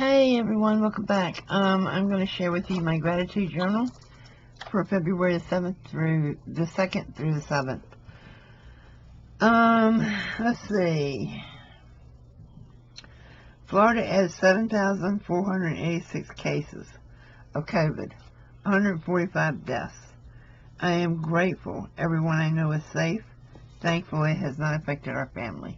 Hey everyone, welcome back. I'm going to share with you my gratitude journal for February the 7th through the 2nd through the 7th. Let's see. Florida has 7,486 cases of COVID, 145 deaths. I am grateful everyone I know is safe. Thankfully, it has not affected our family.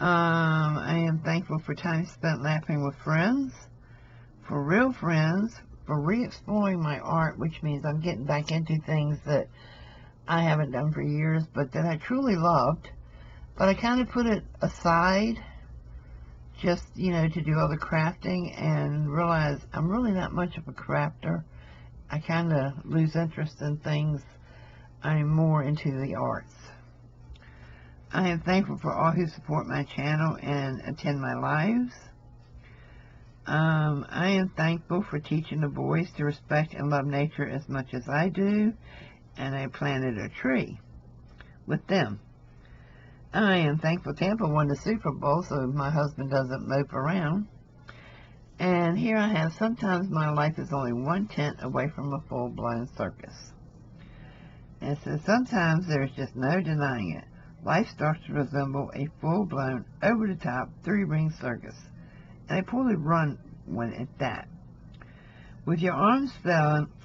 I am thankful for time spent laughing with friends, for real friends, for re-exploring my art, which means I'm getting back into things that I haven't done for years, but that I truly loved. But I kind of put it aside just, to do other crafting and realize I'm really not much of a crafter. I kind of lose interest in things. I'm more into the arts. I am thankful for all who support my channel and attend my lives. I am thankful for teaching the boys to respect and love nature as much as I do, and I planted a tree with them. I am thankful Tampa won the Super Bowl so my husband doesn't mope around. And here I have, sometimes my life is only 1/10 away from a full-blown circus. And so sometimes there's just no denying it. Life starts to resemble a full-blown, over-the-top, three-ring circus, and a poorly run one at that. With your arms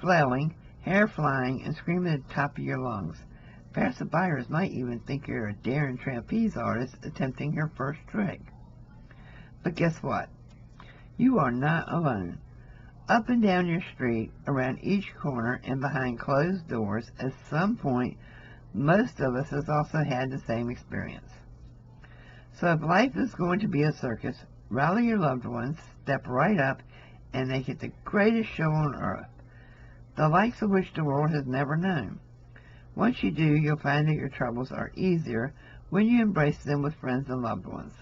flailing, hair flying, and screaming at the top of your lungs, passerbyers might even think you're a daring trapeze artist attempting her first trick. But guess what? You are not alone. Up and down your street, around each corner, and behind closed doors, at some point, most of us has also had the same experience. So if life is going to be a circus, rally your loved ones, step right up, and make it the greatest show on earth, the likes of which the world has never known. Once you do, you'll find that your troubles are easier when you embrace them with friends and loved ones.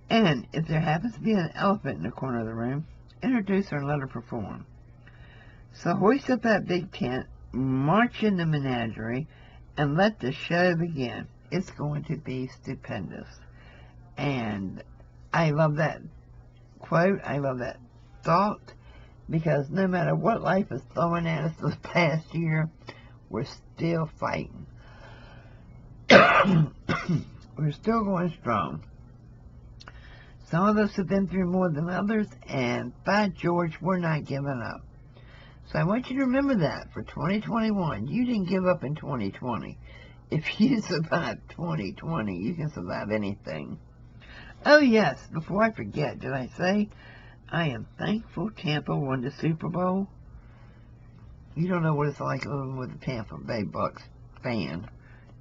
And if there happens to be an elephant in the corner of the room, introduce her and let her perform. So hoist up that big tent, march in the menagerie, and let the show begin. It's going to be stupendous. And I love that quote. I love that thought. Because no matter what life is throwing at us this past year, we're still fighting. We're still going strong. Some of us have been through more than others, and by George, we're not giving up. So I want you to remember that for 2021. You didn't give up in 2020. If you survived 2020, you can survive anything. Oh yes, before I forget, did I say I am thankful Tampa won the Super Bowl? You don't know what it's like living with a Tampa Bay Bucks fan.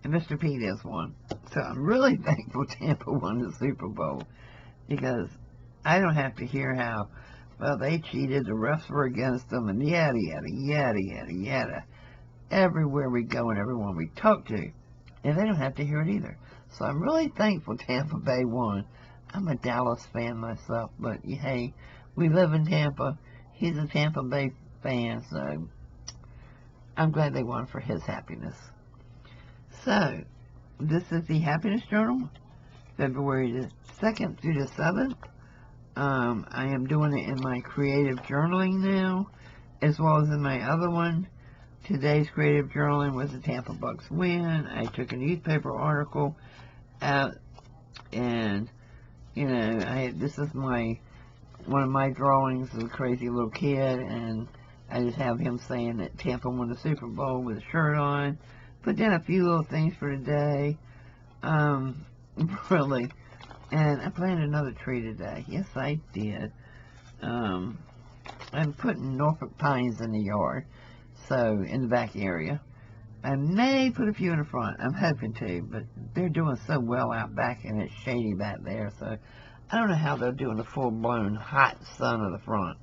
And Mr. Pete is one. So I'm really thankful Tampa won the Super Bowl, because I don't have to hear how, well, they cheated, the refs were against them, and yada, yada, yada, yada, yada. Everywhere we go and everyone we talk to. And they don't have to hear it either. So I'm really thankful Tampa Bay won. I'm a Dallas fan myself, but hey, we live in Tampa. He's a Tampa Bay fan, so I'm glad they won for his happiness. So, this is the Happiness Journal, February the 2nd through the 7th. I am doing it in my creative journaling now, as well as in my other one. Today's creative journaling was the Tampa Bucks win. I took a newspaper article out, and, this is one of my drawings of a crazy little kid, and I just have him saying that Tampa won the Super Bowl with a shirt on. Put down a few little things for today. Really. And I planted another tree today. Yes, I did. I'm putting Norfolk pines in the yard, so in the back area. I may put a few in the front. I'm hoping to, but they're doing so well out back, and it's shady back there, so I don't know how they'll do in the full-blown hot sun of the front.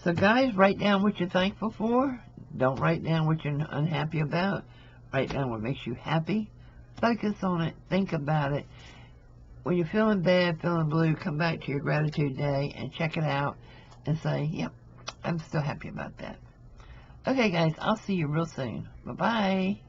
So, guys, write down what you're thankful for. Don't write down what you're unhappy about. Write down what makes you happy. Focus on it. Think about it. When you're feeling bad, feeling blue, come back to your gratitude day and check it out and say, yep, I'm still happy about that. Okay, guys, I'll see you real soon. Bye-bye.